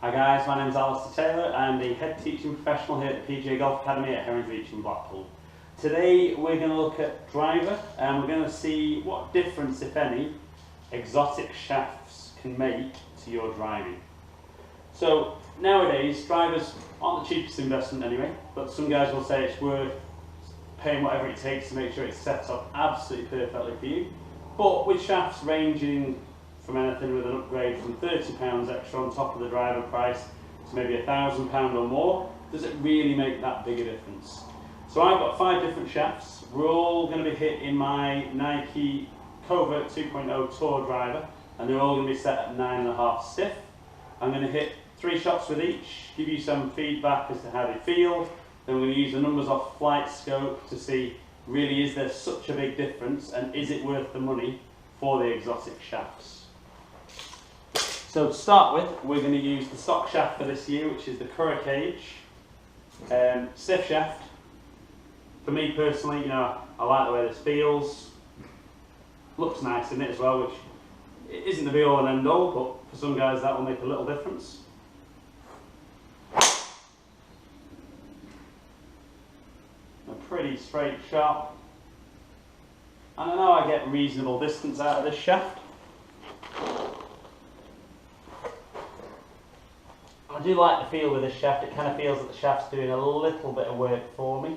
Hi guys, my name is Alistair Taylor. I'm the head teaching professional here at the PGA Golf Academy at Herons Reach in Blackpool. Today we're going to look at driver and we're going to see what difference, if any, exotic shafts can make to your driving. So nowadays drivers aren't the cheapest investment anyway, but some guys will say it's worth paying whatever it takes to make sure it's set up absolutely perfectly for you. But with shafts ranging from anything with an upgrade from £30 extra on top of the driver price to maybe £1,000 or more, does it really make that big a difference? So I've got 5 different shafts. We're all going to be hit in my Nike Covert 2.0 Tour driver, and they're all going to be set at 9.5 stiff. I'm going to hit 3 shots with each, give you some feedback as to how they feel. Then we're going to use the numbers off Flight Scope to see really is there such a big difference and is it worth the money for the exotic shafts. So to start with, we're going to use the stock shaft for this year, which is the Curra Cage stiff shaft. For me personally, I like the way this feels. Looks nice in it as well, which isn't the be all and end all, but for some guys that will make a little difference. A pretty straight shot. And I know I get reasonable distance out of this shaft. I do like the feel with this shaft. It kind of feels that the shaft's doing a little bit of work for me.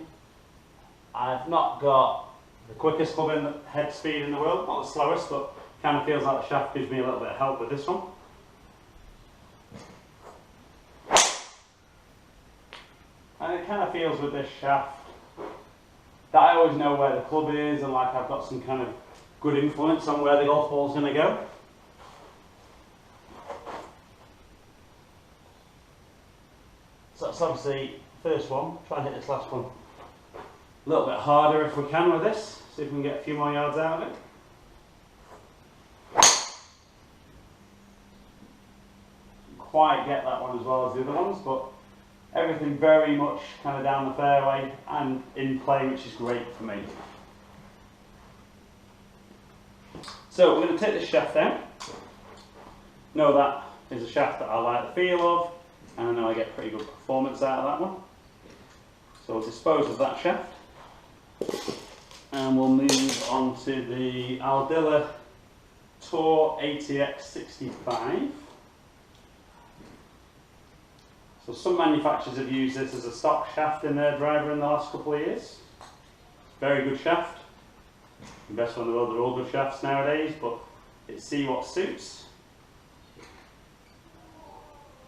I've not got the quickest club head speed in the world, not the slowest, but kind of feels like the shaft gives me a little bit of help with this one. And it kind of feels with this shaft that I always know where the club is and like I've got some kind of good influence on where the golf ball's going to go. So that's obviously the first one. Try and hit this last one a little bit harder if we can with this. See if we can get a few more yards out of it. Quite get that one as well as the other ones, but everything very much kind of down the fairway and in play, which is great for me. So we're going to take this shaft down. Know that is a shaft that I like the feel of, and I know I get pretty good performance out of that one. So we'll dispose of that shaft, and we'll move on to the Aldilla Tour ATX 65. So some manufacturers have used this as a stock shaft in their driver in the last couple of years. Very good shaft. The best one in the world, they're all good shafts nowadays, but it's see what suits.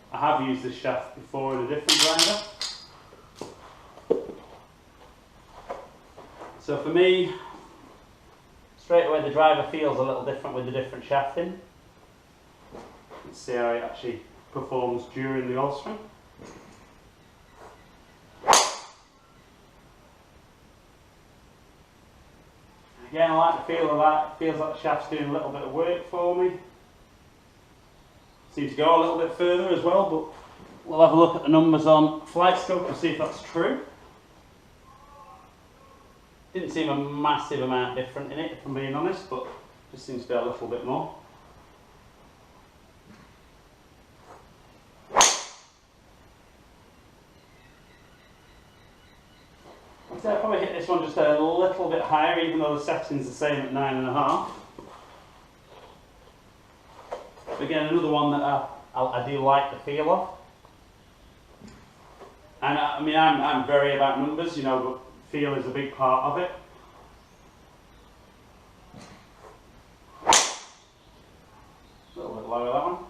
I have used this shaft before in a different driver. So for me, straight away the driver feels a little different with the different shafting. Let's see how it actually performs during the golf swing. Again, I like the feel of that. It feels like the shaft's doing a little bit of work for me. Seems to go a little bit further as well, but we'll have a look at the numbers on Flight Scope and see if that's true. Didn't seem a massive amount different in it, if I'm being honest, but just seems to be a little bit more. I'd say I'll probably hit this one just a little bit higher, even though the setting's the same at 9.5. Again, another one that I do like the feel of. And I mean, I'm very about numbers, but feel is a big part of it. A little bit lower, that one.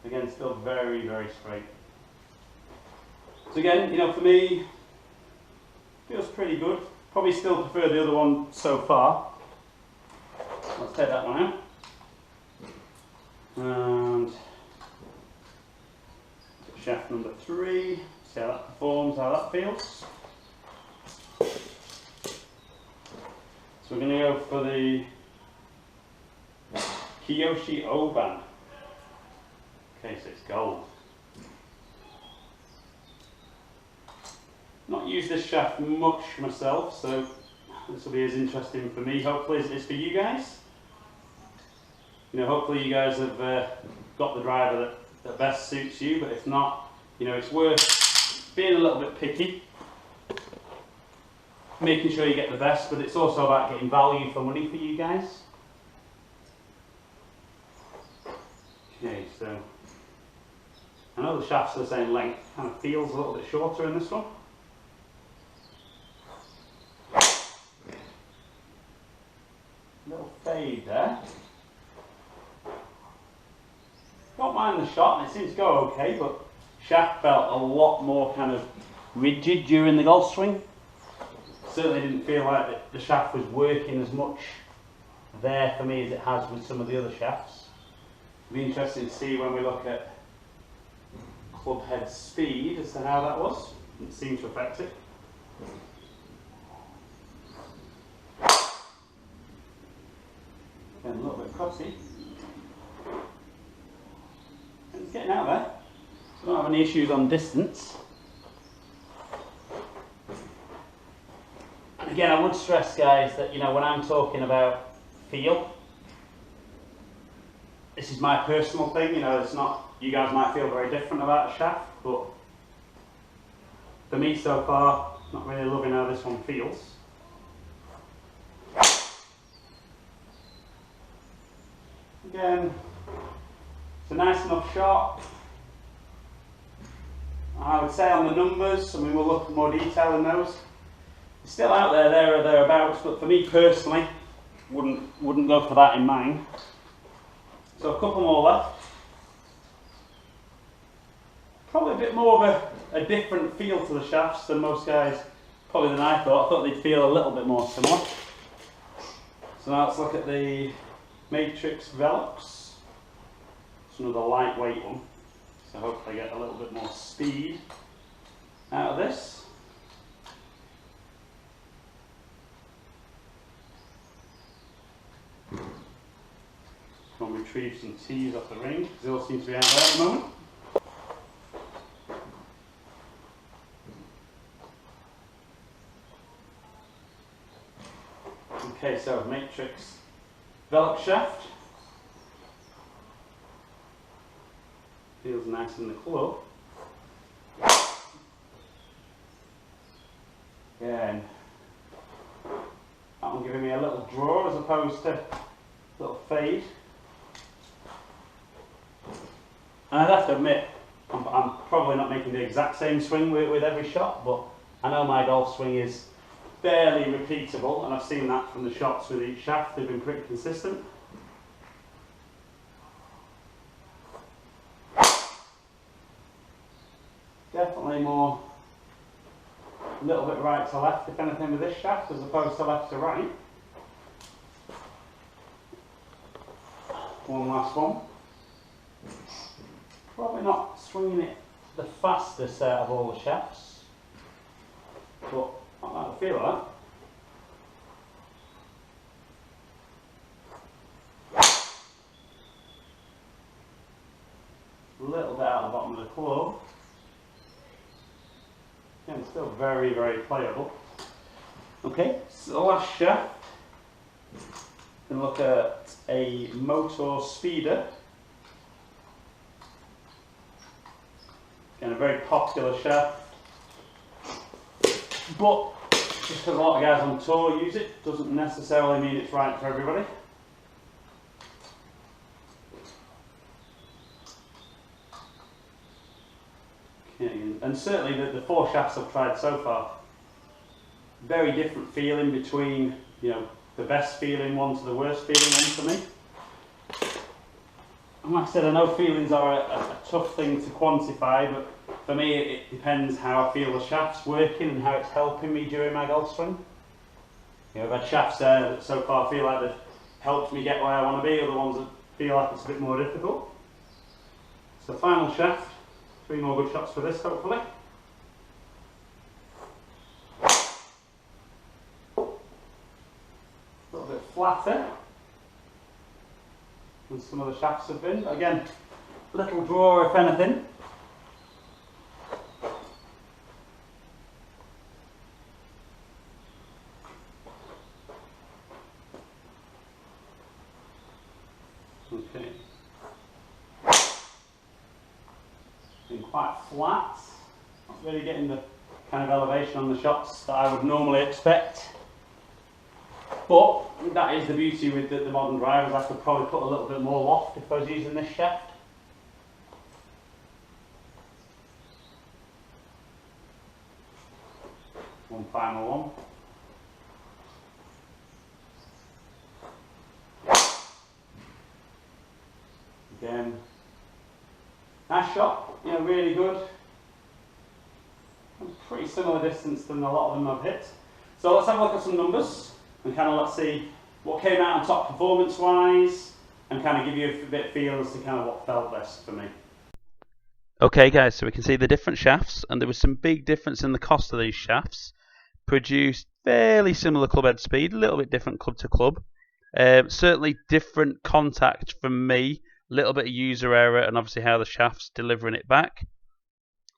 Again, still very, very straight. So again, for me, feels pretty good. Probably still prefer the other one so far. Let's take that one out. And shaft number 3, see how that performs, how that feels. So we're going to go for the Koshi O-band. Okay, so it's gold. Not used this shaft much myself, so this will be as interesting for me, hopefully, as it is for you guys. Hopefully you guys have got the driver that that best suits you, but if not, you know, it's worth being a little bit picky, making sure you get the best, but it's also about getting value for money for you guys. Okay, so I know the shafts are the same length, kind of feels a little bit shorter in this one. Little fade there. Don't mind the shot, and it seems to go okay, but shaft felt a lot more kind of rigid during the golf swing. Certainly didn't feel like the shaft was working as much there for me as it has with some of the other shafts. It'll be interesting to see when we look at club head speed as to how that was. It seemed to affect it. Again, a little bit crossy. It's getting out there. So don't have any issues on distance. And again, I would stress, guys, that, you know, when I'm talking about feel, this is my personal thing. You know, it's not. You guys might feel very different about a shaft, but for me so far, not really loving how this one feels. Again, it's a nice enough shot. I would say on the numbers, I mean, we'll look at more detail in those. It's still out there or thereabouts, but for me personally, wouldn't go for that in mine. So a couple more left. Probably a bit more of a different feel to the shafts than most guys, probably than I thought. I thought they'd feel a little bit more similar. So now let's look at the Matrix Velox. It's another lightweight one, so hopefully I get a little bit more speed out of this. Just going to retrieve some tees off the ring, because they all seem to be out there at the moment. Okay, so Matrix Velox shaft. Feels nice in the club. Again, that one giving me a little draw as opposed to a little fade. And I'd have to admit, I'm probably not making the exact same swing with every shot, but I know my golf swing is fairly repeatable, and I've seen that from the shots with each shaft. They've been pretty consistent. Definitely more a little bit right to left, if anything, with this shaft as opposed to left to right. One last one. Probably not swinging it the fastest out of all the shafts, but I like the feel of that. A little bit out of the bottom of the club. Again, still very, very playable. Okay, so the last shaft, we're going to look at a Motor Speeder. Again, a very popular shaft. But just because a lot of guys on tour use it, doesn't necessarily mean it's right for everybody. Okay, and certainly the four shafts I've tried so far, very different feeling between, you know, the best feeling one to the worst feeling one for me. And like I said, I know feelings are a tough thing to quantify, but for me it depends how I feel the shaft's working and how it's helping me during my golf swing. You know, I've had shafts there that so far feel like they've helped me get where I want to be, other ones that feel like it's a bit more difficult. So final shaft, 3 more good shots for this hopefully. A little bit flatter than some of the shafts have been. Again, little draw if anything. Okay. quite flat. Not really getting the kind of elevation on the shots that I would normally expect. But that is the beauty with the modern drivers. I could probably put a little bit more loft if I was using this shaft. One final one. Again, nice shot, you know, really good. Pretty similar distance than a lot of them I've hit. So let's have a look at some numbers and kind of let's see what came out on top performance wise and kind of give you a bit of feel as to kind of what felt best for me. Okay guys, so we can see the different shafts, and there was some big difference in the cost of these shafts. Produced fairly similar club head speed, a little bit different club to club. Certainly different contact from me, a little bit of user error, and obviously how the shaft's delivering it back.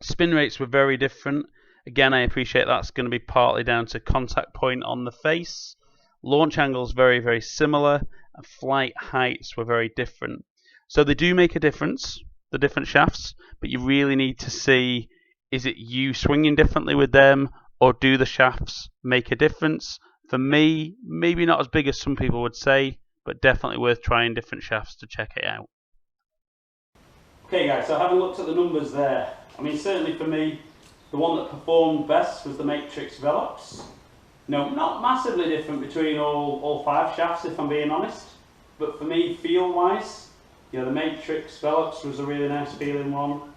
Spin rates were very different. Again, I appreciate that's going to be partly down to contact point on the face. Launch angles very, very similar, and flight heights were very different. So they do make a difference, the different shafts, but you really need to see, is it you swinging differently with them, or do the shafts make a difference? For me, maybe not as big as some people would say, but definitely worth trying different shafts to check it out. Okay guys, so having looked at the numbers there, I mean certainly for me, the one that performed best was the Matrix Velox. No, not massively different between all 5 shafts if I'm being honest, but for me feel wise, you know, the Matrix Velox was a really nice feeling one.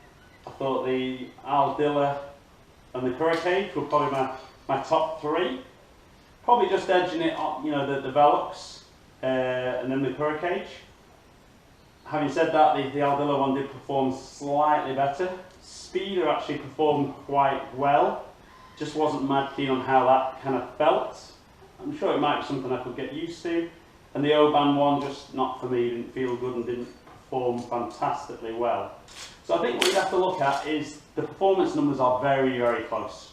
I thought the Aldilla and the Hurricane were probably my top 3. Probably just edging it on, you know, the Velox and then the Hurricane. Having said that, the Aldilla one did perform slightly better. Speeder actually performed quite well. Just wasn't mad keen on how that kind of felt. I'm sure it might be something I could get used to. And the O-band one, just not for me, didn't feel good and didn't perform fantastically well. So I think what you have to look at is the performance numbers are very, very close.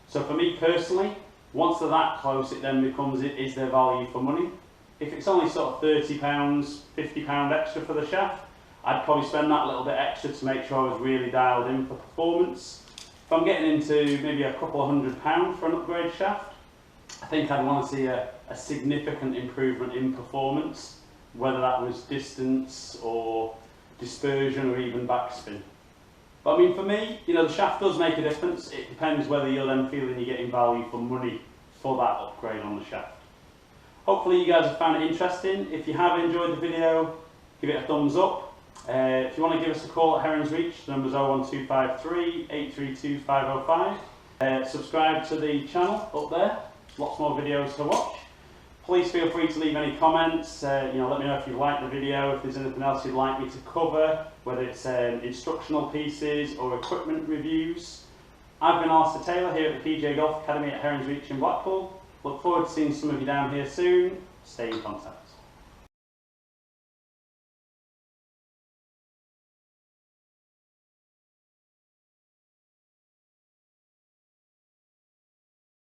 So for me personally, once they're that close, it then becomes, is there value for money? If it's only sort of £30, £50 extra for the shaft, I'd probably spend that little bit extra to make sure I was really dialed in for performance. If I'm getting into maybe a couple of £100 for an upgrade shaft, I think I'd want to see a significant improvement in performance, whether that was distance or dispersion or even backspin. But I mean, for me, you know, the shaft does make a difference. It depends whether you're then feeling you're getting value for money for that upgrade on the shaft. Hopefully you guys have found it interesting. If you have enjoyed the video, give it a thumbs up. If you want to give us a call at Heron's Reach, the number's 01253 832 505. Subscribe to the channel up there. Lots more videos to watch. Please feel free to leave any comments. You know, let me know if you liked the video, if there's anything else you'd like me to cover, whether it's instructional pieces or equipment reviews. I've been Alistair Taylor here at the PGA Golf Academy at Heron's Reach in Blackpool. Look forward to seeing some of you down here soon. Stay in contact.